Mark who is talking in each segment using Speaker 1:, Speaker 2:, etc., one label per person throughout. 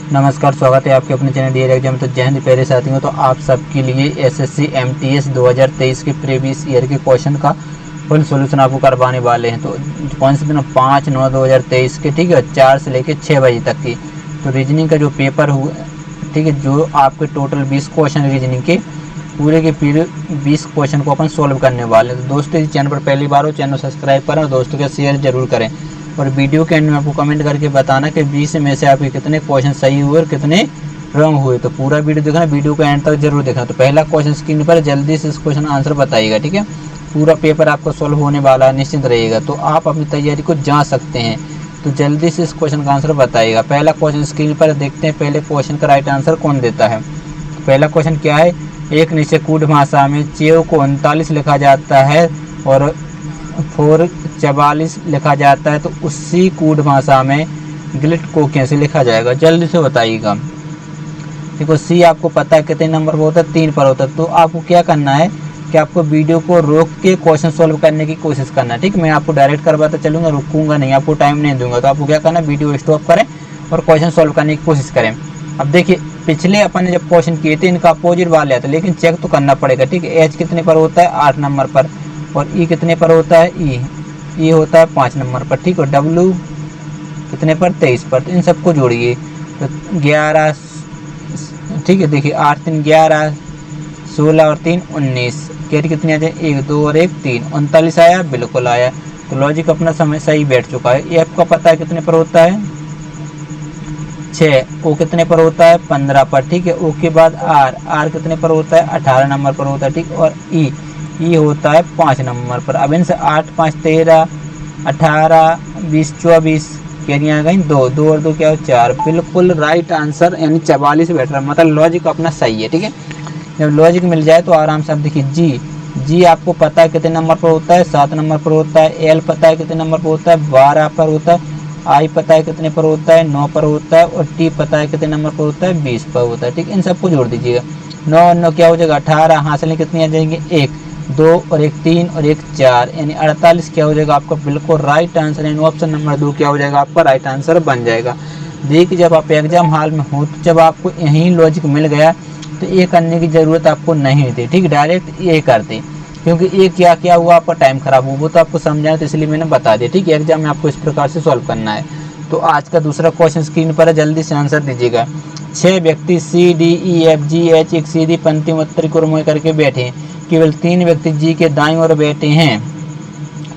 Speaker 1: नमस्कार, स्वागत है आपके अपने चैनल डियर एग्जाम। तो जय हिंद प्यारे साथियों। तो आप सबके लिए एसएससी एमटीएस 2023 के प्रीवियस ईयर के क्वेश्चन का फुल सॉल्यूशन आपको करवाने वाले हैं। तो कौन से दिन? 5/9/2023 के, ठीक है, 4 से लेकर 6 बजे तक की। तो रीजनिंग का जो पेपर हुआ, ठीक है, जो आपके टोटल 20 क्वेश्चन रीजनिंग के पूरे के पूरे 20 क्वेश्चन को अपन सोल्व करने वाले हैं। तो दोस्तों, इस चैनल पर पहली बार हो, चैनल सब्सक्राइब करें और दोस्तों के शेयर जरूर करें। और वीडियो के एंड में आपको कमेंट करके बताना कि 20 में से आपके कितने क्वेश्चन सही हुए और कितने रॉन्ग हुए। तो पूरा वीडियो देखना, वीडियो को एंड तक जरूर देखना। तो पहला क्वेश्चन स्क्रीन पर, जल्दी से इस क्वेश्चन आंसर बताइएगा, ठीक है। पूरा पेपर आपका सोल्व होने वाला है, निश्चिंत रहिएगा। तो आप अपनी तैयारी को जांच सकते हैं। तो जल्दी से इस क्वेश्चन का आंसर बताइएगा। पहला क्वेश्चन स्क्रीन पर देखते हैं, पहले क्वेश्चन का राइट आंसर कौन देता है। पहला क्वेश्चन क्या है? एक नीचे कूट भाषा में चेव को 39 लिखा जाता है और 44 लिखा जाता है, तो उसी कूट भाषा में गिलिट को कैसे लिखा जाएगा? जल्दी से बताइएगा। देखो, सी आपको पता है कितने नंबर पर होता है? 3 पर होता है। तो आपको क्या करना है कि आपको वीडियो को रोक के क्वेश्चन सोल्व करने की कोशिश करना है, ठीक है। मैं आपको डायरेक्ट करवाता चलूंगा, रुकूंगा नहीं, आपको टाइम नहीं दूंगा। तो आपको क्या करना है, वीडियो स्टॉप करें और क्वेश्चन सोल्व करने की कोशिश करें। अब देखिए, पिछले अपन ने जब क्वेश्चन किए थे इनका अपोजिट वाले आते, लेकिन चेक तो करना पड़ेगा, ठीक है। एच कितने पर होता है? 8 नंबर पर। और ई कितने पर होता है? ई होता है 5 नंबर पर, ठीक है। डब्ल्यू कितने पर? 23 पर। तो इन सबको जोड़िए तो 11, ठीक है। देखिए 8 3 11, 16 और 3 19, कैरी कितनी आ जाए? 1 2 और 1 3, 39 आया, बिल्कुल आया। तो लॉजिक अपना समय सही बैठ चुका है। एफ का पता है कितने पर होता है? 6। ओ कितने पर होता है? 15 पर, ठीक है। ओ के बाद आर कितने पर होता है? 18 नंबर पर होता है, ठीक। और ई होता है 5 नंबर पर। अब इनसे 8 5 13, 18 20 24, कैरी आ गई 2 2 और 2 क्या हो? 4। बिल्कुल राइट आंसर, यानी 44 बैठ रहा है। मतलब लॉजिक अपना सही है, ठीक है। जब लॉजिक मिल जाए तो आराम से आप देखिए। जी आपको पता है कितने नंबर पर होता है? 7 नंबर पर होता है। एल पता है कितने नंबर पर होता है? 12 पर होता है। आई पता है कितने पर होता है? 9 पर होता है। और टी पता है कितने नंबर पर होता है? 20 पर होता है, ठीक। इन सबको जोड़ दीजिएगा। 9 और 9 क्या हो जाएगा? 18। हासिल कितनी आ जाएंगे? 1 2 और 1 3 और 1 4, यानी 48 क्या हो जाएगा आपका? बिल्कुल राइट आंसर, यानी ऑप्शन नंबर 2 क्या हो जाएगा आपका? राइट आंसर बन जाएगा। देखिए, जब आप एग्जाम हॉल में हो, तो जब आपको यही लॉजिक मिल गया तो ये करने की जरूरत आपको नहीं थी, ठीक। डायरेक्ट ये करते, क्योंकि ये क्या क्या हुआ, आपका टाइम खराब हुआ, वो तो आपको समझाया, तो इसलिए मैंने बता दिया, ठीक है। एग्जाम में आपको इस प्रकार से सॉल्व करना है। तो आज का दूसरा क्वेश्चन स्क्रीन पर है, जल्दी से आंसर दीजिएगा। 6 व्यक्ति C D E F G H एक सीधी पंक्ति में उत्तर की ओर मुँह करके बैठे हैं। केवल 3 व्यक्ति जी के दाईं ओर बैठे हैं।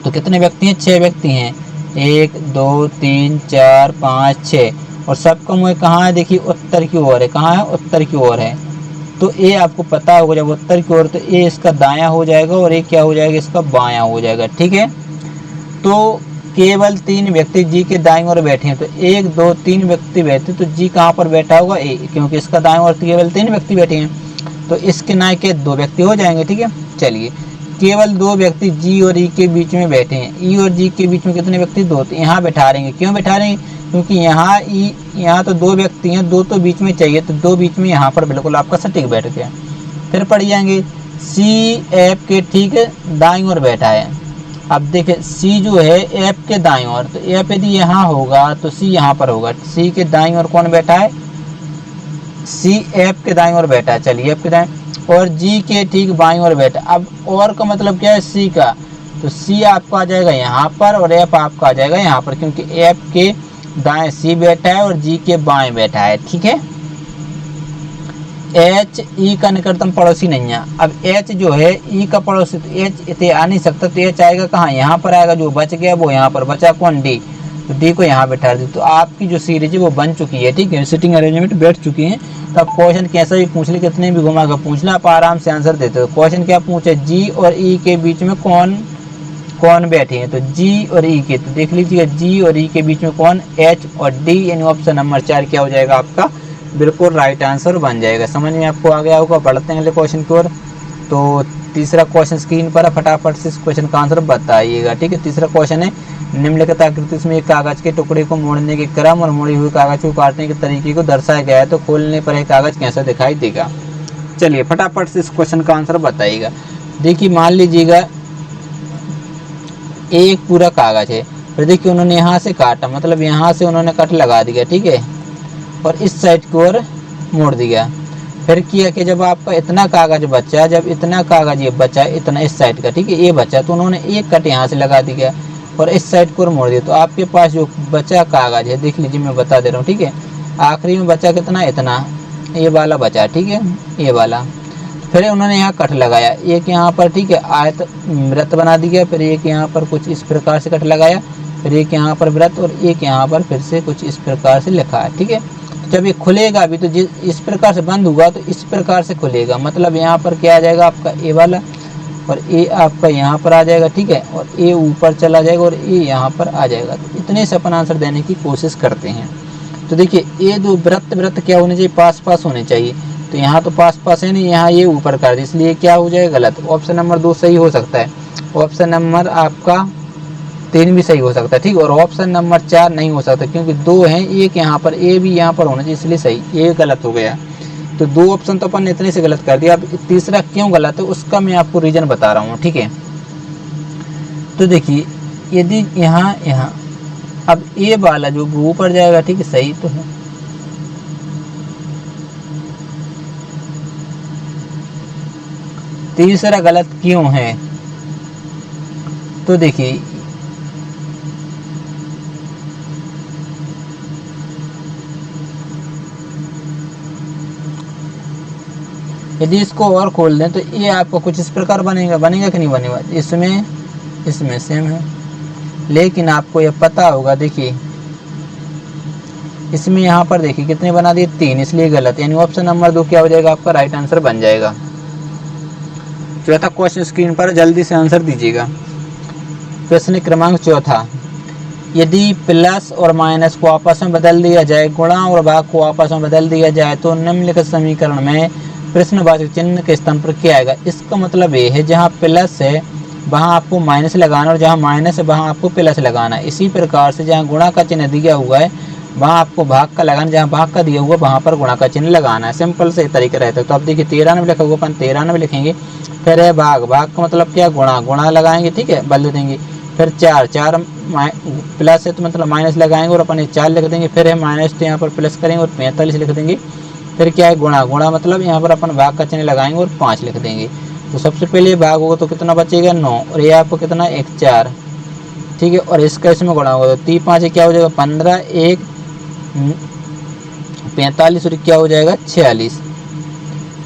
Speaker 1: तो कितने व्यक्ति हैं? 6 व्यक्ति हैं। 1 2 3 4 5 6। और सबका मुँह कहाँ है? देखिए उत्तर की ओर है। कहाँ है? उत्तर की ओर है। तो ये आपको पता होगा, जब उत्तर की ओर, तो ये इसका दायां हो जाएगा और ये क्या हो जाएगा? इसका बायां हो जाएगा, ठीक है। तो केवल 3 व्यक्ति जी के दाईं ओर बैठे हैं। तो 1 2 3 व्यक्ति बैठे, तो जी कहाँ पर बैठा होगा? ए, क्योंकि इसका दाईं ओर केवल 3 व्यक्ति बैठे हैं, तो इसके नाय के 2 व्यक्ति हो जाएंगे, ठीक है। चलिए, केवल 2 व्यक्ति जी और ई के बीच में बैठे हैं। ई और जी के बीच में कितने व्यक्ति? 2। तो यहाँ बैठा रहेंगे। क्यों बैठा रहेंगे? क्योंकि यहाँ तो 2 व्यक्ति हैं, 2 तो बीच में चाहिए, तो 2 बीच में यहाँ पर बिल्कुल आपका सटीक बैठ गया। फिर पढ़ जाएंगे, सी एफ के ठीक दाईं ओर बैठा है। अब देखिए, सी जो है एफ के दाईं ओर, तो एफ यदि यहाँ होगा तो सी यहाँ पर होगा। सी के दाईं ओर कौन बैठा है? सी एफ के दाईं ओर बैठा है। चलिए, एफ के दाईं, और जी के ठीक बाईं ओर बैठा। अब और का मतलब क्या है? सी का। तो सी आपका आ जाएगा यहाँ पर और एफ आपका आ जाएगा यहाँ पर, क्योंकि एफ के दाएं सी बैठा है और जी के बाएं बैठा है, ठीक है। एच ई का निकटतम पड़ोसी नहीं है। अब एच जो है ई का पड़ोसी, तो एच इतने आ नहीं सकता, तो एच आएगा कहाँ? यहाँ पर आएगा। जो बच गया वो यहाँ पर बचा, कौन? डी। तो डी को यहाँ बैठा दी। तो आपकी जो सीरीज है वो बन चुकी है, ठीक है। सिटिंग अरेंजमेंट बैठ चुकी है। तो आप क्वेश्चन कैसा भी पूछ ले, कितने भी घुमा कर पूछ ले, आप आराम से आंसर देते हो। क्वेश्चन क्या पूछे? जी और ई के बीच में कौन कौन बैठे हैं? तो जी और ई के, तो देख लीजिएगा, जी और ई के बीच में कौन? एच और डी, यानी ऑप्शन नंबर 4 क्या हो जाएगा आपका? बिल्कुल राइट आंसर बन जाएगा। समझ में आपको आ गया होगा। बढ़ते हैं अगले क्वेश्चन की ओर। तो तीसरा क्वेश्चन स्क्रीन पर है, फटाफट से इस क्वेश्चन का आंसर बताइएगा, ठीक है। तीसरा क्वेश्चन है, निम्नलिखित आकृति में एक कागज के टुकड़े को मोड़ने के क्रम और मोड़ी हुई कागज को काटने के तरीके को दर्शाया गया है। तो खोलने पर एक कागज कैसा दिखाई देगा? चलिए, फटाफट से इस क्वेश्चन का आंसर बताइएगा। देखिए, मान लीजिएगा एक पूरा कागज है, फिर देखिए उन्होंने यहाँ से काटा, मतलब यहाँ से उन्होंने कट लगा दिया, ठीक है। और इस साइड की ओर मोड़ दिया। फिर किया कि जब आपका इतना कागज बचा, जब इतना कागज ये बचा, इतना इस साइड का, ठीक है, ये बचा, तो उन्होंने एक कट यहाँ से लगा दिया और इस साइड को मोड़ दिया। तो आपके पास जो बचा कागज है, देख लीजिए मैं बता दे रहा हूँ, ठीक है, आखिरी में बचा कितना, इतना, ये वाला बचा, ठीक है, ये वाला। फिर उन्होंने यहाँ कट लगाया, एक यहाँ पर, ठीक है, आयत वृत्त बना दिया, फिर एक यहाँ पर कुछ इस प्रकार से कट लगाया, फिर एक यहाँ पर वृत्त और एक यहाँ पर फिर से कुछ इस प्रकार से लिखा है, ठीक है। तो जब ये खुलेगा अभी, तो इस प्रकार से बंद हुआ तो इस प्रकार से खुलेगा, मतलब यहाँ पर क्या आ जाएगा आपका ए वाला, और ए आपका यहाँ पर आ जाएगा, ठीक है, और ए ऊपर चला जाएगा और ए यहाँ पर आ जाएगा। तो इतने से अपन आंसर देने की कोशिश करते हैं। तो देखिए ये दो वृत्त क्या होने चाहिए, पास पास होने चाहिए। तो यहाँ तो पास पास है नहीं, यहाँ ये ऊपर कर दिया, इसलिए क्या हो जाएगा, गलत। ऑप्शन नंबर 2 सही हो सकता है, ऑप्शन नंबर आपका 3 भी सही हो सकता है, ठीक, और ऑप्शन नंबर 4 नहीं हो सकता, क्योंकि 2 है, एक यहाँ पर, ए भी यहाँ पर होना चाहिए, इसलिए सही, ये गलत हो गया। तो 2 ऑप्शन तो अपन ने इतने से गलत कर दिया। अब तीसरा क्यों गलत है उसका मैं आपको रीजन बता रहा हूँ, ठीक है। तो देखिए यदि यहाँ अब ए वाला जो ऊपर जाएगा, ठीक है, सही तो है, तीसरा गलत क्यों है, तो देखिए यदि इसको और खोल दें तो ये आपको कुछ इस प्रकार बनेगा कि नहीं बनेगा, इसमें सेम है, लेकिन आपको ये पता होगा, देखिए इसमें यहाँ पर देखिए कितने बना दिए, 3, इसलिए गलत, यानी ऑप्शन नंबर 2 क्या हो जाएगा आपका राइट आंसर बन जाएगा। चौथा क्वेश्चन स्क्रीन पर जल्दी से आंसर दीजिएगा। प्रश्न क्रमांक चौथा, यदि प्लस और माइनस को आपस में बदल दिया जाए, गुणा और भाग को आपस में बदल दिया जाए, तो निम्नलिखित समीकरण में प्रश्नवाचक चिन्ह के स्थान पर क्या आएगा। इसका मतलब ये है जहाँ प्लस है वहाँ आपको माइनस लगाना और जहाँ माइनस है वहाँ आपको प्लस लगाना। इसी प्रकार से जहाँ गुणा का चिन्ह दिया हुआ है वहाँ आपको भाग का लगाना, जहाँ भाग का दिया हुआ वहाँ पर गुणा का चिन्ह लगाना है। सिंपल से तरीका रहता है। तो अब देखिए 93 लिखा हुआ, अपन 93 लिखेंगे, फिर है भाग का मतलब क्या, गुणा लगाएंगे, ठीक है, बदल देंगे, फिर 4 प्लस है तो मतलब माइनस लगाएंगे और अपन 4 लिख देंगे, फिर है माइनस तो यहाँ पर प्लस करेंगे और 45 लिख देंगे, फिर क्या है गुणा मतलब यहाँ पर अपन भाग का चिन्ह लगाएंगे और 5 लिख देंगे। तो सबसे पहले भाग होगा तो कितना बचेगा 9, और ये आपको कितना 1 4, ठीक है, और इसका इसमें गुणा होगा तो 3 5 क्या हो जाएगा 15, 1 45 और क्या हो जाएगा 46,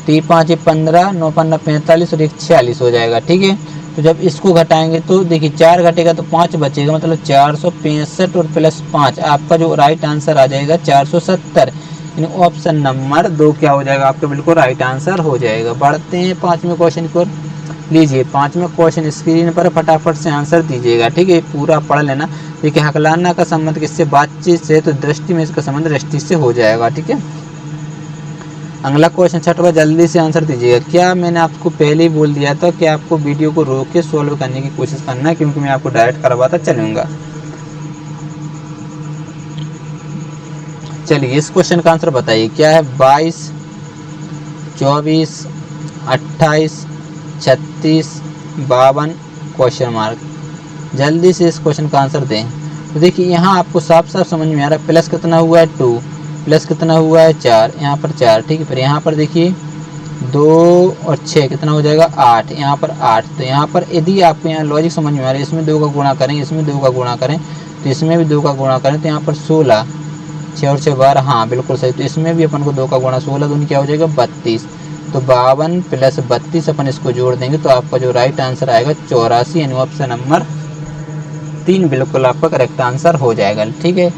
Speaker 1: 3 5 15, 9 15 45 और 1 46 हो जाएगा, ठीक है। तो जब इसको घटाएंगे तो देखिए 4 घटेगा तो 5 बचेगा, मतलब 465 और प्लस 5 आपका जो राइट आंसर आ जाएगा 470, यानी ऑप्शन नंबर 2 क्या हो जाएगा आपका बिल्कुल राइट आंसर हो जाएगा। बढ़ते हैं 5वें क्वेश्चन को, लीजिए 5वां क्वेश्चन स्क्रीन पर फटाफट से आंसर दीजिएगा, ठीक है, पूरा पढ़ लेना। देखिए हकलाना का संबंध किससे, बातचीत से, तो दृष्टि में इसका संबंध दृष्टि से हो जाएगा, ठीक है। अगला क्वेश्चन 6वां, जल्दी से आंसर दीजिएगा। क्या मैंने आपको पहले ही बोल दिया था कि आपको वीडियो को रोक के सॉल्व करने की कोशिश करना है, क्योंकि मैं आपको डायरेक्ट करवाता चलूंगा। चलिए इस क्वेश्चन का आंसर बताइए क्या है। 22, 24, 28, 36, 52 क्वेश्चन मार्क। जल्दी से इस क्वेश्चन का आंसर दें। तो देखिए यहाँ आपको साफ साफ समझ में आ रहा है, प्लस कितना हुआ है 2, प्लस कितना हुआ है 4, यहाँ पर 4, ठीक है, फिर यहाँ पर देखिए 2 और 6 कितना हो जाएगा 8, यहाँ पर 8। तो यहाँ पर यदि आपको यहाँ लॉजिक समझ में आ रहा है, इसमें 2 का गुणा करें, इसमें 2 का गुणा करें, तो इसमें भी 2 का गुणा करें, तो यहाँ पर 16, 6 और 6 12, हाँ बिल्कुल सही। तो इसमें भी अपन को 2 का गुणा 16 दूनी क्या हो जाएगा 32। तो 52 प्लस 32 अपन इसको जोड़ देंगे तो आपका जो राइट आंसर आएगा 84, यानी ऑप्शन नंबर 3 बिल्कुल आपका करेक्ट आंसर हो जाएगा, ठीक है।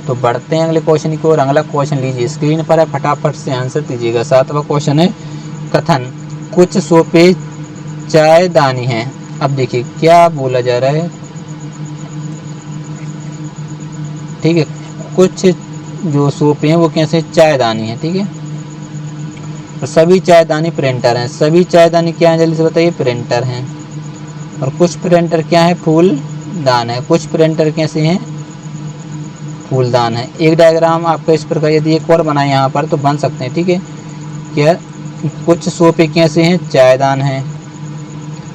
Speaker 1: तो बढ़ते हैं अगले क्वेश्चन की ओर। अगला क्वेश्चन लीजिए स्क्रीन पर है, फटाफट से आंसर दीजिएगा। 7वां क्वेश्चन है, कथन कुछ सोपे चायदानी है। अब देखिए क्या बोला जा रहा है, ठीक है, कुछ जो सोपे हैं वो कैसे चायदानी है, ठीक है, और सभी चायदानी प्रिंटर हैं। सभी चायदानी क्या है जल्दी से बताइए, प्रिंटर हैं। और कुछ प्रिंटर क्या है, फूलदान है। कुछ प्रिंटर कैसे हैं, फूलदान है। एक डायग्राम आपका इस प्रकार यदि एक और बनाए यहाँ पर तो बन सकते हैं, ठीक है। क्या कुछ सोफे कैसे हैं, चायदान हैं,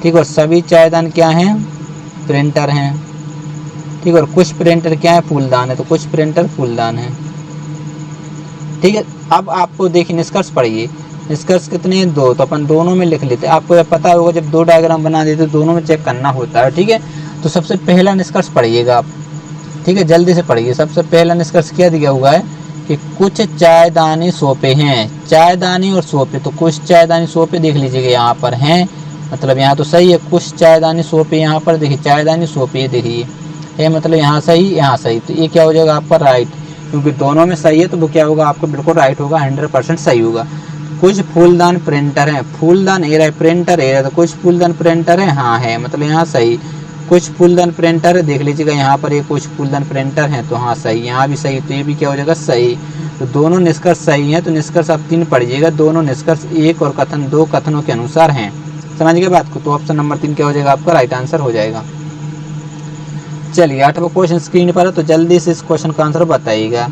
Speaker 1: ठीक, और सभी चायदान क्या हैं, प्रिंटर हैं, ठीक, और कुछ प्रिंटर क्या है, फूलदान है। तो कुछ प्रिंटर फूलदान है, ठीक है। अब आपको देखिए निष्कर्ष पढ़िए, निष्कर्ष कितने हैं 2, तो अपन दोनों में लिख लेते हैं। आपको यह पता होगा जब 2 डायग्राम बना देते तो दोनों में चेक करना होता है, ठीक है। तो सबसे पहला निष्कर्ष पढ़िएगा आप, ठीक है, जल्दी से पढ़िए। सबसे पहला निष्कर्ष क्या दिया हुआ है कि कुछ चायदानी सोफे हैं, चायदानी और सोफे, तो कुछ चायदानी सोफे देख लीजिएगा यहाँ पर हैं, मतलब यहाँ तो सही है, कुछ चायदानी सोफे यहाँ पर देखिए, चायदानी सोफे देखिए, ये मतलब यहाँ सही यहाँ सही, तो ये क्या हो जाएगा आपका राइट, क्योंकि दोनों में सही है तो वो क्या होगा आपको बिल्कुल राइट होगा, 100% सही होगा। कुछ फूलदान प्रिंटर हैं, फूलदान ए रहा है, प्रिंटर ए रहा है, तो कुछ फूलदान प्रिंटर है, हाँ है, मतलब यहाँ सही। कुछ फूलदान प्रिंटर देख लीजिएगा यहाँ पर, ये कुछ फूलदान प्रिंटर हैं, तो हाँ सही, यहाँ भी सही, तो ये भी क्या हो जाएगा सही। तो दोनों निष्कर्ष सही हैं, तो निष्कर्ष आप 3 पढ़िएगा, दोनों निष्कर्ष 1 और कथन 2 कथनों के अनुसार हैं। समझ गए बात को, तो ऑप्शन नंबर 3 क्या हो जाएगा आपका राइट आंसर हो जाएगा। चलिए 8वां क्वेश्चन स्क्रीन पर है, तो जल्दी से इस क्वेश्चन का आंसर बताइएगा।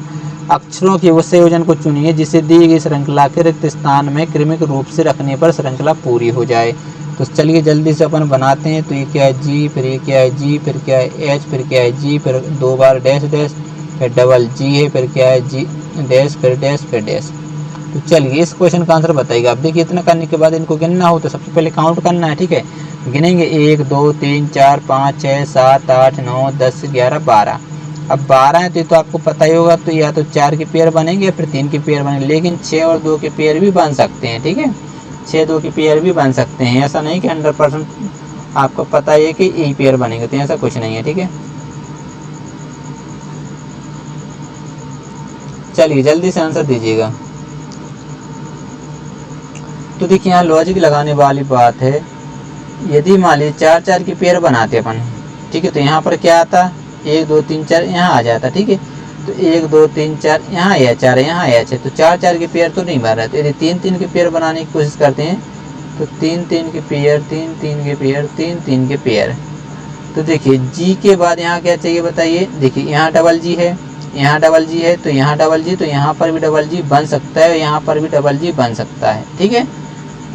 Speaker 1: अक्षरों के उस संयोजन को चुनिए जिसे दी गई श्रृंखला के रिक्त स्थान में क्रमिक रूप से रखने पर श्रृंखला पूरी हो जाए। तो चलिए जल्दी से अपन बनाते हैं। तो ये क्या है जी, फिर ये क्या है जी, फिर क्या है एच, फिर क्या है जी, फिर 2 बार डैश डैश, फिर डबल जी है, फिर क्या है जी डैश, फिर डैश, फिर डैश। तो चलिए इस क्वेश्चन का आंसर बताइएगा। अब देखिए इतना करने के बाद इनको गिनना हो तो सबसे पहले काउंट करना है, ठीक है। गिनेंगे 1 2 3 4 5 6 7 8 9 10 11 12। अब 12 है तो ये तो आपको पता ही होगा, तो या तो 4 के पेयर बनेंगे या फिर 3 के पेयर बनेंगे, लेकिन 6 और 2 के पेयर भी बन सकते हैं, ठीक है। 6 2 के पेयर भी बन सकते हैं, ऐसा नहीं कि 100% आपको पता है कि यही पेयर बनेंगे, तो ऐसा कुछ नहीं है, ठीक है। चलिए जल्दी से आंसर दीजिएगा। तो देखिए यहाँ लॉजिक लगाने वाली बात है, यदि मान लीजिए 4 4 की पेयर बनाते अपन, ठीक है, तो यहाँ पर क्या आता 1 2 3 4 यहाँ आ जाता, ठीक है। तो 1 2 3 4 यहाँ या 4 यहाँ या 6, तो 4 4 के पेयर तो नहीं बन रहा। तो यदि 3 3 के पेयर बनाने की कोशिश करते हैं तो 3 3 के पेयर, 3 3 के पेयर, 3 3 के पेयर। तो देखिए जी के बाद यहाँ क्या चाहिए बताइए। देखिए यहाँ डबल जी है, यहाँ डबल जी है, तो यहाँ डबल जी, तो यहाँ पर भी डबल जी बन सकता है, यहाँ पर भी डबल जी बन सकता है, ठीक है।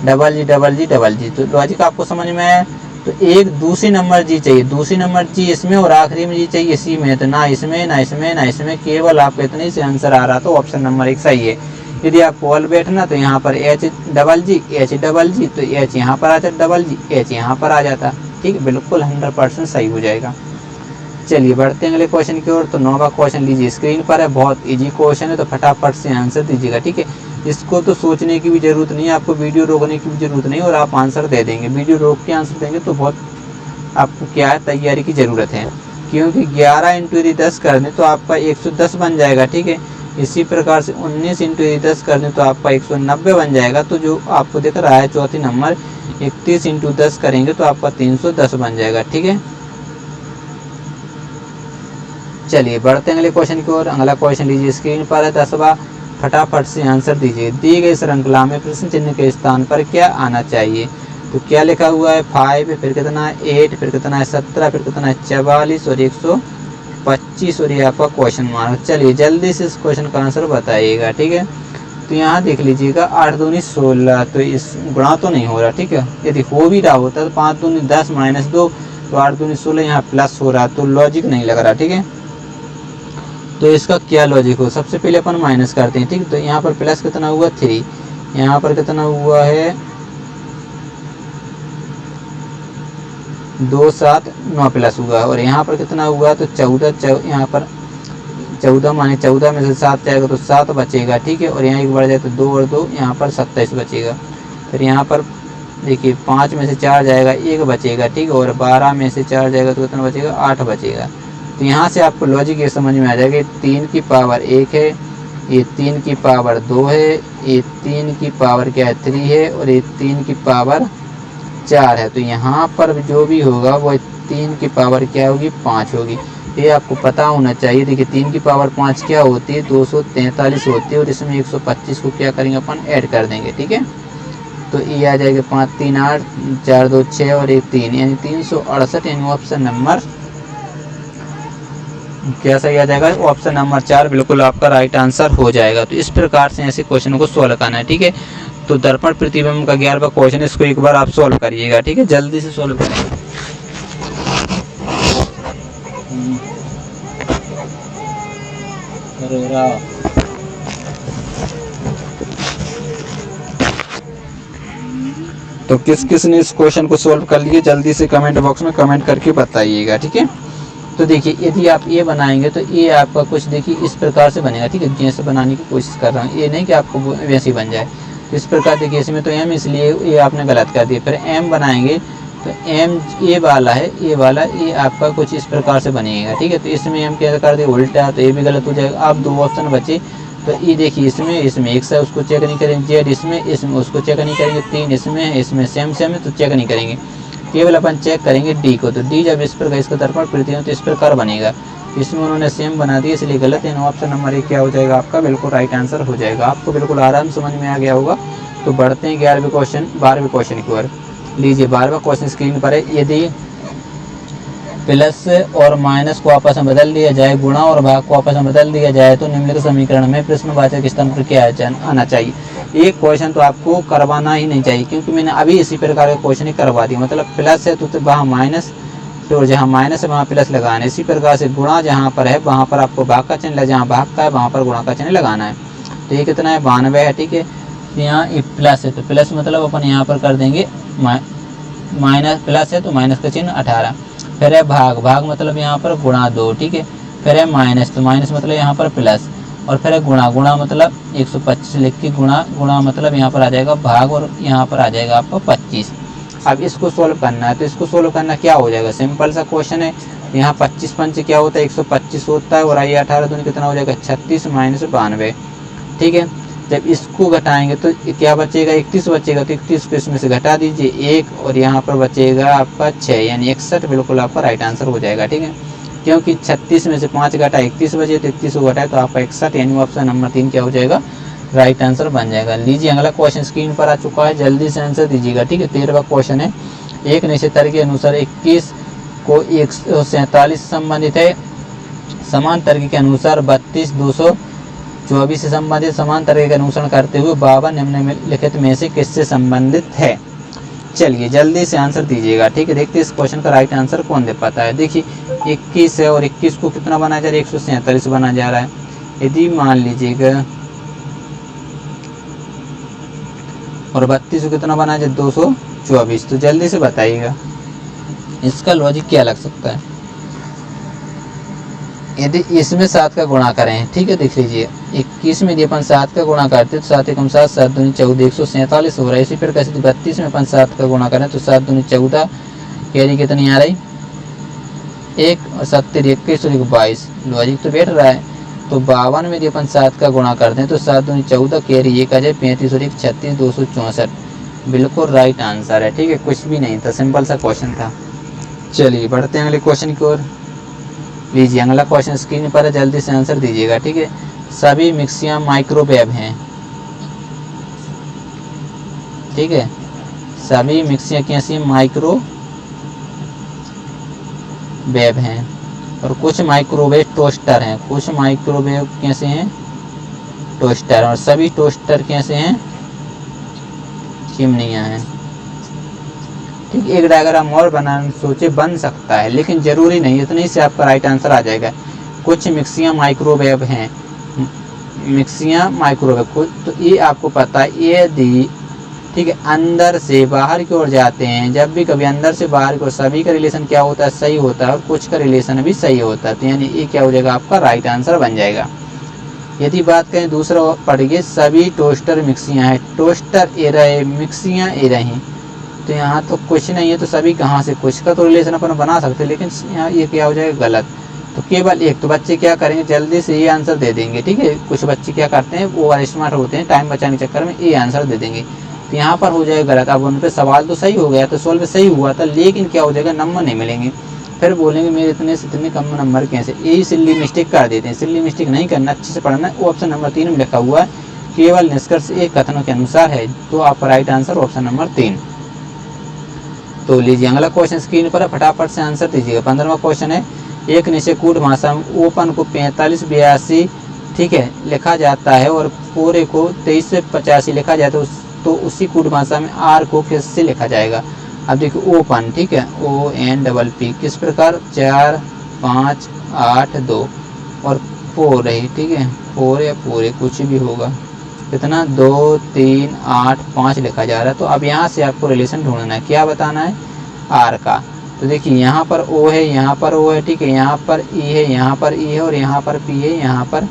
Speaker 1: डबल जी डबल जी डबल जी, तो लॉजिक आपको समझ में आया। तो एक दूसरी नंबर जी चाहिए, दूसरी नंबर जी इसमें और आखिरी में जी चाहिए इसी में, तो ना इसमें ना इसमें ना इसमें, केवल आपको इतने से आंसर आ रहा, तो ऑप्शन नंबर 1 सही है। यदि आप पोल बैठना तो यहाँ पर एच डबल जी, तो एच यहाँ पर आ जाता, डबल जी एच यहाँ पर आ जाता, ठीक है, बिल्कुल 100% सही हो जाएगा। चलिए बढ़ते हैं अगले क्वेश्चन की ओर। तो 9वां क्वेश्चन लीजिए स्क्रीन पर है, बहुत इजी क्वेश्चन है, तो फटाफट से आंसर दीजिएगा, ठीक है। इसको तो सोचने की भी जरूरत नहीं है, आपको वीडियो रोकने की भी जरूरत नहीं, और आप आंसर दे देंगे। वीडियो रोक के आंसर देंगे तो बहुत आपको क्या है तैयारी की ज़रूरत है, क्योंकि 11 इंटू 10 कर दें तो आपका 110 बन जाएगा, ठीक है। इसी प्रकार से 19 इंटू 10 कर दें तो आपका 190 बन जाएगा। तो जो आपको दिख रहा है चौथी नंबर 31 इंटू 10 करेंगे तो आपका 310 बन जाएगा, ठीक है। चलिए बढ़ते हैं अगले क्वेश्चन की ओर। अगला क्वेश्चन लीजिए स्क्रीन पर है 10वां, फटाफट से आंसर दीजिए। दी गई श्रृंखला में प्रश्न चिन्ह के स्थान पर क्या आना चाहिए। तो क्या लिखा हुआ है 5, फिर कितना है 8, फिर कितना है 17, फिर कितना है 44 और 125, और ये आपका क्वेश्चन मार्क। चलिए जल्दी से इस क्वेश्चन का आंसर बताइएगा, ठीक है। तो यहाँ देख लीजिएगा 8 दूनी 16, तो इस गुणा तो नहीं हो रहा, ठीक है। यदि हो भी रहा होता तो 5 दूनी 10 माइनस 2, तो 8 दूनी 16 यहाँ प्लस हो रहा, तो लॉजिक नहीं लग रहा, ठीक है। तो इसका क्या लॉजिक हो, सबसे पहले अपन माइनस करते हैं, ठीक। तो यहाँ पर प्लस कितना हुआ 3, यहाँ पर कितना हुआ है 2 7 9 प्लस हुआ, और यहाँ पर कितना हुआ तो 14, यहाँ पर 14 माने 14 में से 7 जाएगा तो 7 बचेगा, ठीक है। और यहाँ एक बढ़ जाए तो 2 और 2 यहाँ पर 27 बचेगा। फिर यहाँ पर देखिए 5 में से 4 जाएगा 1 बचेगा, ठीक है। और 12 में से 4 जाएगा तो कितना बचेगा 8 बचेगा। तो यहाँ से आपको लॉजिक ये समझ में आ जाएगा 3 की पावर 1 है, ये 3 की पावर 2 है, ये 3 की पावर क्या है 3 है, और ये 3 की पावर 4 है। तो यहाँ पर जो भी होगा वो 3 की पावर क्या होगी 5 होगी, ये आपको पता होना चाहिए। देखिए 3 की पावर 5 क्या होती है 243 होती है, और इसमें 125 को क्या करेंगे अपन ऐड कर देंगे, ठीक है। तो ये आ जाएगा 5 3 8 4 2 6 और 1 3, यानी 368, यानी ऑप्शन नंबर क्या सही आ जाएगा, ऑप्शन नंबर 4 बिल्कुल आपका राइट आंसर हो जाएगा। तो इस प्रकार से ऐसे क्वेश्चन को सॉल्व करना है, ठीक है। तो दर्पण प्रतिबिंब का 11वां क्वेश्चन, इसको एक बार आप सॉल्व करिएगा, ठीक है, जल्दी से सॉल्व करेंगे। तो किस किस ने इस क्वेश्चन को सॉल्व कर लिए जल्दी से कमेंट बॉक्स में कमेंट करके बताइएगा, ठीक है। तो देखिए यदि आप ये बनाएंगे तो ये आपका कुछ देखिए इस प्रकार से बनेगा, ठीक है। जैसे बनाने की कोशिश कर रहा हूँ, ये नहीं कि आपको वैसे ही बन जाए। तो इस प्रकार देखिए इसमें तो m इसलिए ये आपने गलत कर दिया। फिर m बनाएंगे तो m ये वाला है, ये वाला ये आपका कुछ इस प्रकार से बनेगा, ठीक है। तो इसमें m क्या कर दिए उल्टा, तो ये भी गलत हो जाएगा। आप दो ऑप्शन बचे, तो ये देखिए इसमें एक से उसको चेक नहीं करेंगे, z इसमें उसको चेक नहीं करेंगे, 3 इसमें सेम है तो चेक नहीं करेंगे। केवल अपन चेक करेंगे डी को, तो डी जब इस प्रकार इसका दर्पण प्रतिबिंब तो इस प्रकार बनेगा। इसमें उन्होंने सेम बना दिया इसलिए गलत है। ऑप्शन नंबर 1 क्या हो जाएगा आपका बिल्कुल राइट आंसर हो जाएगा। आपको बिल्कुल आराम समझ में आ गया होगा। तो बढ़ते हैं 12वें क्वेश्चन की ओर। लीजिए 12वां क्वेश्चन स्क्रीन पर है। यदि प्लस और माइनस को आपस में बदल दिया जाए, गुणा और भाग को आपस में बदल दिया जाए, तो निम्नलिखित समीकरण में प्रश्नवाचक स्थान पर क्या आना चाहिए। एक क्वेश्चन तो आपको करवाना ही नहीं चाहिए, क्योंकि मैंने अभी इसी प्रकार का क्वेश्चन ही करवा दिया। मतलब प्लस है तो वहाँ माइनस, तो जहाँ माइनस है वहाँ प्लस लगाना है। इसी प्रकार से गुणा जहाँ पर है वहाँ पर आपको भाग का चिन्ह, जहाँ भाग का है वहाँ पर गुणा का चिन्ह लगाना है। तो ये कितना है 92 है, ठीक है। यहाँ प्लस है तो प्लस मतलब अपन यहाँ पर कर देंगे माइनस, प्लस है तो माइनस का चिन्ह 18। फिर है भाग, भाग मतलब यहाँ पर गुणा 2, ठीक है। फिर है माइनस, तो माइनस मतलब यहाँ पर प्लस, और फिर है गुणा, गुणा मतलब 125 लिख के गुणा मतलब यहाँ पर आ जाएगा भाग, और यहाँ पर आ जाएगा आपका 25। अब इसको सोल्व करना है, तो इसको सोल्व करना क्या हो जाएगा, सिंपल सा क्वेश्चन है। यहाँ 25 पंच क्या होता है 125 होता है, और आइए 18 दूनी कितना हो जाएगा 36 माइनस 92, ठीक है। जब इसको घटाएंगे तो क्या बचेगा 31 बचेगा, तो 31 को इसमें से घटा दीजिए 1, और यहाँ पर बचेगा आपका 6 यानी 61 बिल्कुल आपका राइट आंसर हो जाएगा, ठीक है। क्योंकि 36 में से 5 घटा 31 बचे, तो 31 को घटाए तो आपका 61 यानी ऑप्शन नंबर 3 क्या हो जाएगा राइट आंसर बन जाएगा। लीजिए अगला क्वेश्चन स्क्रीन पर आ चुका है, जल्दी से आंसर दीजिएगा, ठीक है। 13वां क्वेश्चन है। एक निश्चित तर्क के अनुसार 21 को 147 से संबंधित है। समान तर्क के अनुसार 32 224 से संबंधित। समान तर्क का अनुसरण करते हुए 52 निम्नलिखित में से किससे संबंधित है। चलिए जल्दी से आंसर दीजिएगा, ठीक है। देखते हैं इस क्वेश्चन का राइट आंसर कौन दे पाता है। देखिए 21 है और 21 को कितना बना जा रहा है 147 बना जा रहा है। यदि मान लीजिएगा और 32 को कितना बना जाए 224, तो जल्दी से बताइएगा इसका लॉजिक क्या लग सकता है। यदि इसमें 7 का गुणा करें, ठीक है, देख लीजिए 21 में यदि अपन 7 का गुणा करते तो 7 एकम 7, 7 दूनी 14, 147 हो रहा है। इसी प्रकार से 32 में अपन 7 का गुणा करें तो 7 दूनी 14, कैरी कितनी आ रही 1, और 7 21 और 22, लॉजिक तो बैठ रहा है। तो 52 में यदि अपन 7 का गुणा करते हैं तो 7 दूनी 14, कैरी 1 आ जाए 35 और 1 36, 264 बिल्कुल राइट आंसर है, ठीक है। कुछ भी नहीं था, सिंपल सा क्वेश्चन था। चलिए बढ़ते हैं अगले क्वेश्चन की ओर। लीजिए अगला क्वेश्चन स्क्रीन पर है, जल्दी से आंसर दीजिएगा, ठीक है। सभी मिक्सियां माइक्रोवेव हैं, ठीक है। सभी मिक्सियां कैसी माइक्रोवेव हैं, और कुछ माइक्रोवेव टोस्टर हैं। कुछ माइक्रोवेव कैसे हैं टोस्टर, और सभी टोस्टर कैसे हैं चिमनियां हैं, ठीक। एक डायग्राम और बनाना सोचे बन सकता है, लेकिन जरूरी नहीं, इतने से आपका राइट आंसर आ जाएगा। कुछ मिक्सियां माइक्रोवेव हैं, मिक्सियां माइक्रोवेव, तो ये आपको पता है यदि, ठीक है, अंदर से बाहर की ओर जाते हैं, जब भी कभी अंदर से बाहर की ओर सभी का रिलेशन क्या होता है सही होता है, और कुछ का रिलेशन भी सही होता है। तो यानी ये क्या हो जाएगा आपका राइट आंसर बन जाएगा। यदि बात करें दूसरा पढ़िए, सभी टोस्टर मिक्सियां हैं, टोस्टर ए रहे मिक्सियां ए रही, तो यहाँ तो कुछ नहीं है, तो सभी कहाँ से कुछ का तो रिलेशन अपन बना सकते हैं, लेकिन यहाँ ये क्या हो जाएगा गलत। तो केवल एक, तो बच्चे क्या करेंगे जल्दी से ये आंसर दे देंगे, ठीक है। कुछ बच्चे क्या करते हैं वो स्मार्ट होते हैं, टाइम बचाने के चक्कर में ये आंसर दे देंगे, तो यहाँ पर हो जाएगा गलत। अब उन पर सवाल तो सही हो गया, तो सोल्व सही हुआ था, लेकिन क्या हो जाएगा नंबर नहीं मिलेंगे। फिर बोलेंगे मेरे इतने से इतने कम नंबर कैसे, यही सिल्ली मिस्टेक कर देते हैं। सिल्ली मिस्टेक नहीं करना, अच्छे से पढ़ना। ऑप्शन नंबर 3 में लिखा हुआ है केवल निष्कर्ष एक कथनों के अनुसार है, तो आपका राइट आंसर ऑप्शन नंबर 3। तो लीजिए अगला क्वेश्चन स्क्रीन पर फटाफट से आंसर दीजिएगा। 15वां क्वेश्चन है। एक निश्चित भाषा में ओपन को 45 82, ठीक है, लिखा जाता है, और पूरे को 23 से 85 लिखा जाता है, तो उसी कूट भाषा में आर को किससे लिखा जाएगा। अब देखिए ओपन, ठीक है, ONPP किस प्रकार 4 5 8 2, और 4 रही, ठीक है, 4 या पूरे कुछ भी होगा, कितना 2 3 8 5 लिखा जा रहा है। तो अब यहाँ से आपको रिलेशन ढूंढना है, क्या बताना है, आर का। तो देखिए यहाँ पर ओ है, यहाँ पर ओ है, ठीक है, यहाँ पर ई है, यहाँ पर ई है, और यहाँ पर पी है, यहाँ पर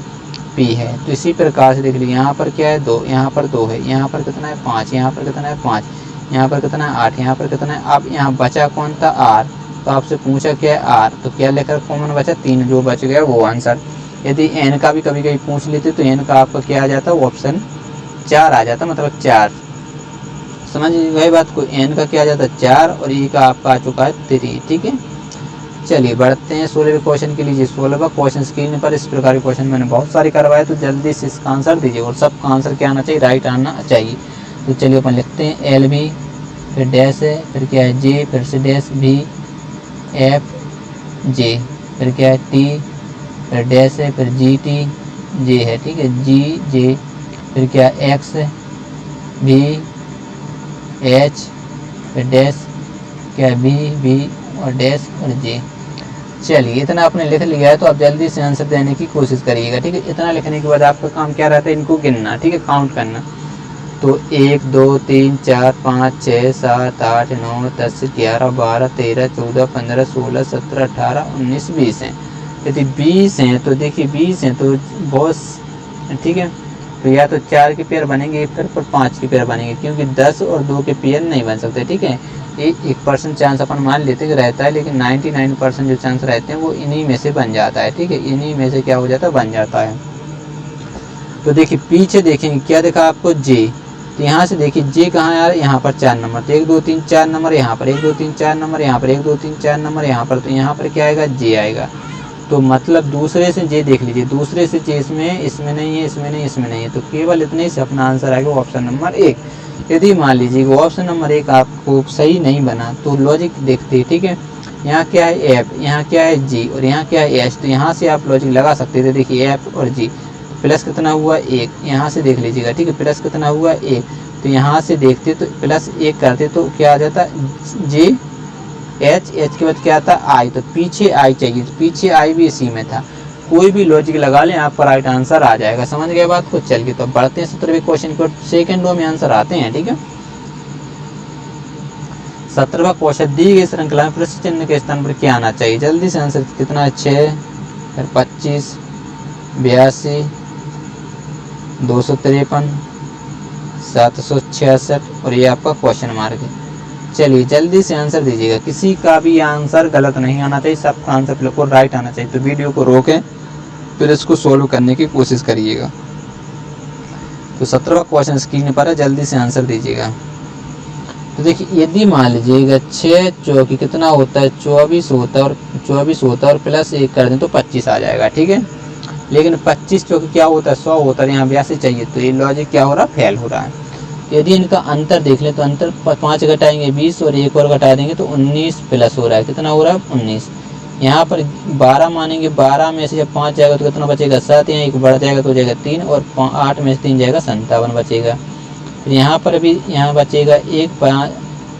Speaker 1: पी है। तो इसी प्रकार से देख लीजिए, यहाँ पर क्या है 2, यहाँ पर 2 है, यहाँ पर कितना है 5, यहाँ पर कितना है 5, यहाँ पर कितना है 8, यहाँ पर कितना है। अब यहाँ बचा कौन था, आर। तो आपसे पूछा क्या है, आर। तो क्या लेकर कॉमन बचा, 3, जो बच गया वो आंसर। यदि एन का भी कभी कभी पूछ लेते तो एन का आपका क्या आ जाता, ऑप्शन 4 आ जाता, मतलब 4। समझ गए बात को, एन का क्या आ जाता 4 और ई का आपका आ चुका है 3, ठीक है। चलिए बढ़ते हैं 16वें क्वेश्चन के लिए। 16वां क्वेश्चन स्क्रीन पर इस प्रकार के क्वेश्चन मैंने बहुत सारे करवाए, तो जल्दी से इसका आंसर दीजिए, और सबका आंसर क्या आना चाहिए, राइट आना चाहिए। तो चलिए अपन लिखते हैं एल बी, फिर डैश है, फिर क्या है जे, फिर से डैश बी एफ जे, फिर क्या है टी, फिर डैश है, फिर जी टी जे है, ठीक है, जी जे, फिर क्या है एक्स भी एच, फिर डैश क्या है बी बी और डैश और जे। चलिए इतना आपने लिख लिया है, तो आप जल्दी से आंसर देने की कोशिश करिएगा, ठीक है। इतना लिखने के बाद आपका काम क्या रहता है, इनको गिनना, ठीक है, काउंट करना। तो 1 2 3 4 5 6 7 8 9 10 11 12 13 14 15 16 17 18 19 20 हैं। यदि 20 हैं तो देखिए 20 हैं तो बहुत, ठीक है। तो या तो 4 के पेयर बनेंगे एक तरफ और 5 के पेयर बनेंगे, क्योंकि 10 और 2 के पेयर नहीं बन सकते, ठीक है। 1% चांस अपन मान लेते कि रहता है, लेकिन 99% जो चांस रहते हैं वो इन्हीं में से बन जाता है, ठीक है, इन्हीं में से क्या हो जाता है, बन जाता है। तो देखिए पीछे देखेंगे क्या देखा आपको, जे। तो यहाँ से देखिए जे कहाँ है यार, यहाँ पर 4 नंबर, तो 1 2 3 4 नंबर यहाँ पर, 1 2 3 4 नंबर यहाँ पर, 1 2 3 4 नंबर यहाँ पर। तो यहाँ पर क्या आएगा, जे आएगा। तो मतलब दूसरे से जे देख लीजिए, दूसरे से जे इसमें नहीं है, इसमें नहीं, इसमें नहीं है, तो केवल इतने से अपना आंसर आएगा ऑप्शन नंबर 1। यदि मान लीजिए वो ऑप्शन नंबर 1 आपको सही नहीं बना, तो लॉजिक देखते हैं, ठीक है। यहाँ क्या है एफ, यहाँ क्या है जी, और यहाँ क्या है एच। तो यहाँ से आप लॉजिक लगा सकते थे, देखिए एफ और जी, प्लस कितना हुआ 1, यहाँ से देख लीजिएगा, ठीक है, प्लस कितना हुआ 1। तो यहाँ से देखते तो प्लस 1 करते तो क्या आ जाता, जे एच, एच के बाद क्या आता आई, तो पीछे आई चाहिए, तो पीछे आई भी इसी में था। कोई भी लॉजिक लगा लें आपका राइट आंसर आ जाएगा। समझ गए बात को। चलिए तो बढ़ते हैं 17वें क्वेश्चन को, सेकंडों में आंसर आते हैं, ठीक है। 17वां क्वेश्चन, दी गई श्रृंखला में प्रश्न चिन्ह के स्थान पर क्या आना चाहिए, जल्दी से आंसर कितना है, 6, फिर 25, 82, 253, 766 और ये आपका क्वेश्चन मार्क है। चलिए जल्दी से आंसर दीजिएगा, किसी का भी आंसर गलत नहीं आना चाहिए, सबका आंसर बिल्कुल राइट आना चाहिए। तो वीडियो को रोकें, फिर इसको सोल्व करने की कोशिश करिएगा। तो 17वां क्वेश्चन स्क्रीन पर है, जल्दी से आंसर दीजिएगा। तो देखिए यदि मान लीजिएगा 6 चौकी कितना होता है, 24 होता है, और 24 होता है और प्लस 1 कर दें तो 25 आ जाएगा, ठीक है। लेकिन 25 चौकी क्या होता है, 100 होता है, यहाँ 82 चाहिए, तो ये लॉजिक क्या हो रहा है, फेल हो रहा है। यदि इनका अंतर देख लें तो अंतर 5 घटाएंगे 20 और 1 और घटा देंगे तो 19 प्लस हो रहा है, कितना हो रहा है 19। यहाँ पर 12 मानेंगे, 12 में से जब 5 जाएगा तो कितना बचेगा 7, यहाँ 1 बढ़ जाएगा तो हो जाएगा 3, और 8 में से 3 जाएगा 57 बचेगा। फिर यहाँ पर भी यहाँ बचेगा 1,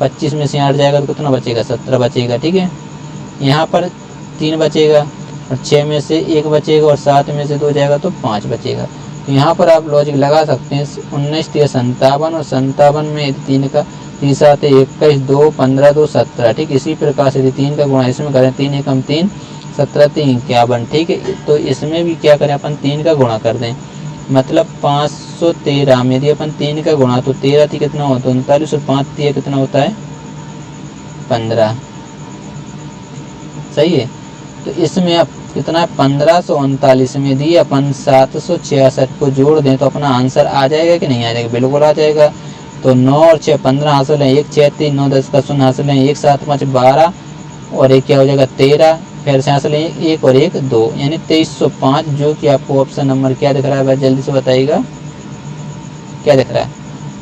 Speaker 1: 25 में से 8 जाएगा तो कितना बचेगा 17 बचेगा, ठीक है। यहाँ पर 3 बचेगा और 6 में से 1 बचेगा और 7 में से 2 जाएगा तो 5 बचेगा। तो यहाँ पर आप लॉजिक लगा सकते हैं, 19 3 57 और 57 में 3 का 3 7 21 2 15 2 17, ठीक। इसी प्रकार से 3 का गुणा इसमें करें, 3 एकम 3 17 3 51, ठीक है। तो इसमें भी क्या करें अपन 3 का गुणा कर दें, मतलब 513 में यदि अपन 3 का गुणा तो 13 थी कितना होता है 39 और 5 थी कितना होता है 15, सही है। तो इसमें अब कितना है 1539 में यदि अपन 766 को जोड़ दें तो अपना आंसर आ जाएगा कि नहीं आ जाएगा, बिल्कुल आ जाएगा। तो 9 और 6 15 हासिल है, 1 6 3 9 10 का 0 हासिल है, 1 7 5 12 और 1 क्या हो जाएगा 13, फिर से हासिल है 1 और 1 2, यानी 2305, जो कि आपको ऑप्शन नंबर क्या दिख रहा है भाई, जल्दी से बताइएगा क्या दिख रहा है।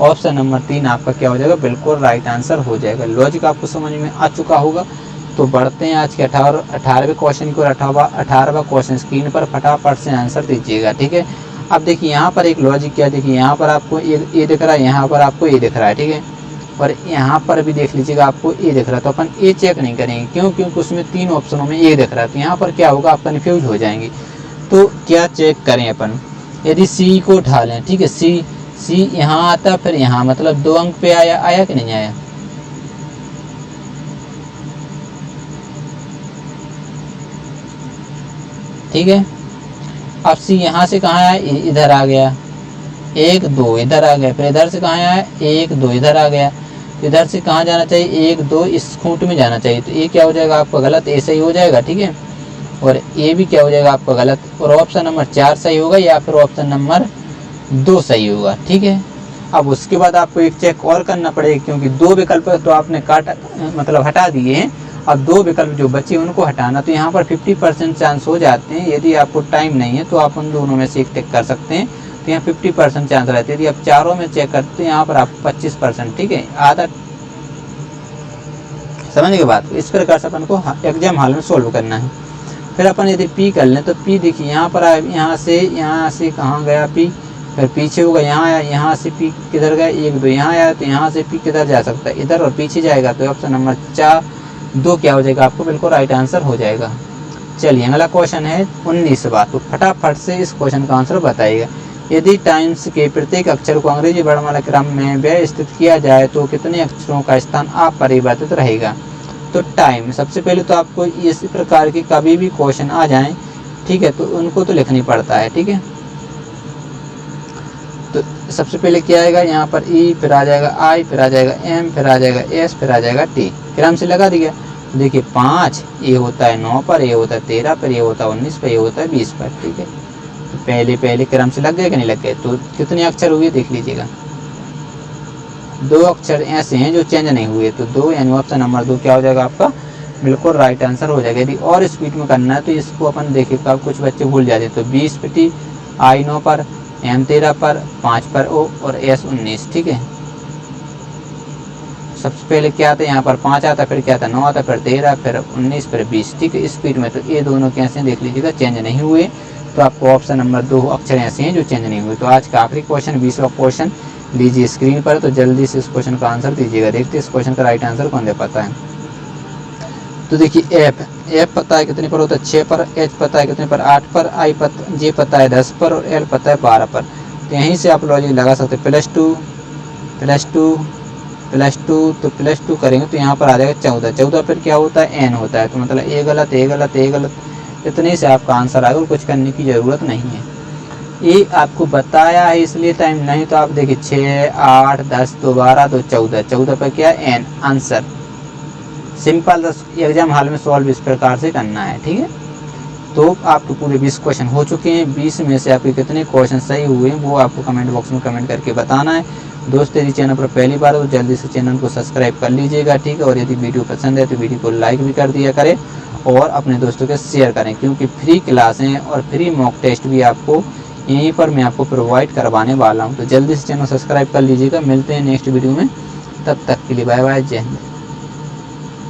Speaker 1: ऑप्शन नंबर 3 आपका क्या हो जाएगा, बिल्कुल राइट आंसर हो जाएगा। लॉजिक आपको समझ में आ चुका होगा। तो बढ़ते हैं आज के 18वें क्वेश्चन की और 18वां क्वेश्चन स्क्रीन पर फटाफट से आंसर दीजिएगा, ठीक है। अब देखिए यहाँ पर एक लॉजिक क्या, देखिए यहाँ पर आपको ए दिख रहा है, यहाँ पर आपको ए दिख रहा है, ठीक है, और यहाँ पर भी देख लीजिएगा आपको ए दिख रहा है। तो अपन ए चेक नहीं करेंगे, क्यों, क्योंकि उसमें 3 ऑप्शनों में ए दिख रहा है। तो यहाँ पर क्या होगा, आप कन्फ्यूज हो जाएंगे। तो क्या चेक करें अपन, यदि सी को उठा लें, ठीक है, सी सी यहाँ आता फिर यहाँ, मतलब 2 अंक पे आया, आया कि नहीं आया? ठीक है। अब सी यहाँ से कहाँ आया, इधर आ गया, 1 2 इधर आ गया, फिर इधर से कहाँ आया, 1 2 इधर आ गया, तो इधर से कहाँ जाना चाहिए, 1 2 इस खूंट में जाना चाहिए। तो ये क्या हो जाएगा आपका गलत, ए सही हो जाएगा। ठीक है, और ए भी क्या हो जाएगा आपका गलत, और ऑप्शन नंबर 4 सही होगा या फिर ऑप्शन नंबर 2 सही होगा। ठीक है, अब उसके बाद आपको एक चेक और करना पड़ेगा, क्योंकि 2 विकल्प तो आपने काटा, मतलब हटा दिए हैं। अब 2 विकल्प जो बचे उनको हटाना, तो यहाँ पर 50% चांस हो जाते हैं। यदि आपको टाइम नहीं है तो आप उन दोनों में से एक टिक कर सकते हैं, तो यहाँ 50% चांस रहते हैं। यदि आप चारों में चेक करते हैं यहाँ पर आप 25%, ठीक है, आधा। समझ के बात, इस प्रकार से अपन को एग्जाम हॉल में सोल्व करना है। फिर अपन यदि पी कर लें, तो पी देखिए यहाँ पर आया, यहाँ से कहाँ गया पी, फिर पीछे होगा, यहाँ आया, यहाँ से पी किधर गया, 1 2 यहाँ आया, तो यहाँ से पी किधर जा सकता है, इधर, और पीछे जाएगा, तो ऑप्शन नंबर 2 क्या हो जाएगा आपको बिल्कुल राइट आंसर हो जाएगा। चलिए अगला क्वेश्चन है 19वां, तो फटाफट से इस क्वेश्चन का आंसर बताइएगा। यदि टाइम्स के प्रत्येक अक्षर को अंग्रेजी वर्णमाला क्रम में व्यवस्थित किया जाए तो कितने अक्षरों का स्थान अपरिवर्तित रहेगा? तो टाइम, सबसे पहले तो आपको इस प्रकार के कभी भी क्वेश्चन आ जाएं, ठीक है, तो उनको तो लिखनी पड़ता है। ठीक है, तो सबसे पहले क्या आएगा यहाँ पर, ई, फिर आ जाएगा आई, फिर आ जाएगा एम, फिर आ जाएगा एस, फिर आ जाएगा टी, क्रम से लगा दिया। देखिए 5 ये होता है 9 पर, ये होता है 13 पर, ये होता है 19 पर, ये होता है 20 पर। ठीक है, तो पहले क्रम से लग गए कि नहीं लग गए? तो कितने अक्षर हुए देख लीजिएगा, 2 अक्षर ऐसे हैं जो चेंज नहीं हुए, तो 2, यानी ऑप्शन नंबर 2 क्या हो जाएगा आपका बिल्कुल राइट आंसर हो जाएगा। यदि और स्पीड में करना है तो इसको अपन देखिएगा, कुछ बच्चे भूल जाते हैं, तो 20 पर टी, आई 9 पर, एम 13 पर, 5 पर ओ, और एस 19। ठीक है, सबसे पहले क्या आता है यहाँ पर 5 आता, फिर क्या आता 9 आता, फिर 13, फिर 19, फिर 20। ठीक है, स्पीड में, तो ये दोनों कैसे देख लीजिएगा चेंज नहीं हुए, तो आपको ऑप्शन नंबर 2 अक्षर ऐसे हैं जो चेंज नहीं हुए। तो आज का आखिरी क्वेश्चन 20वां क्वेश्चन लीजिए स्क्रीन पर, तो जल्दी से इस क्वेश्चन का आंसर दीजिएगा। देखते हैं इस क्वेश्चन का राइट आंसर कौन दे पाता है। तो देखिए एफ पता है कितने पर होता है, 6 पर, एच पता है कितने पर, 8 पर, जे पता है 10 पर, और एल पता है 12 पर। तो यहीं से आप लॉजिक लगा सकते हैं, +2 तो +2 करेंगे तो यहाँ पर आ जाएगा 14 फिर क्या होता है, एन होता है, तो मतलब ए गलत, इतने से आपका आंसर आएगा, कुछ करने की ज़रूरत नहीं है। ये आपको बताया है इसलिए टाइम, नहीं तो आप देखिए 6 8 10 तो 12 तो 14 पर क्या है, an answer. Simple exam hall में सॉल्व इस प्रकार से करना है। ठीक है, तो आपके पूरे 20 क्वेश्चन हो चुके हैं। 20 में से आपके कितने क्वेश्चन सही हुए हैं वो आपको कमेंट बॉक्स में कमेंट करके बताना है। दोस्तों यदि चैनल पर पहली बार हो तो जल्दी से चैनल को सब्सक्राइब कर लीजिएगा। ठीक है, और यदि वीडियो पसंद है तो वीडियो को लाइक भी कर दिया करें और अपने दोस्तों के शेयर करें, क्योंकि फ्री क्लासें और फ्री मॉक टेस्ट भी आपको यहीं पर मैं आपको प्रोवाइड करवाने वाला हूँ। तो जल्दी से चैनल सब्सक्राइब कर लीजिएगा। मिलते हैं नेक्स्ट वीडियो में, तब तक के लिए बाय बाय, जय हिंद।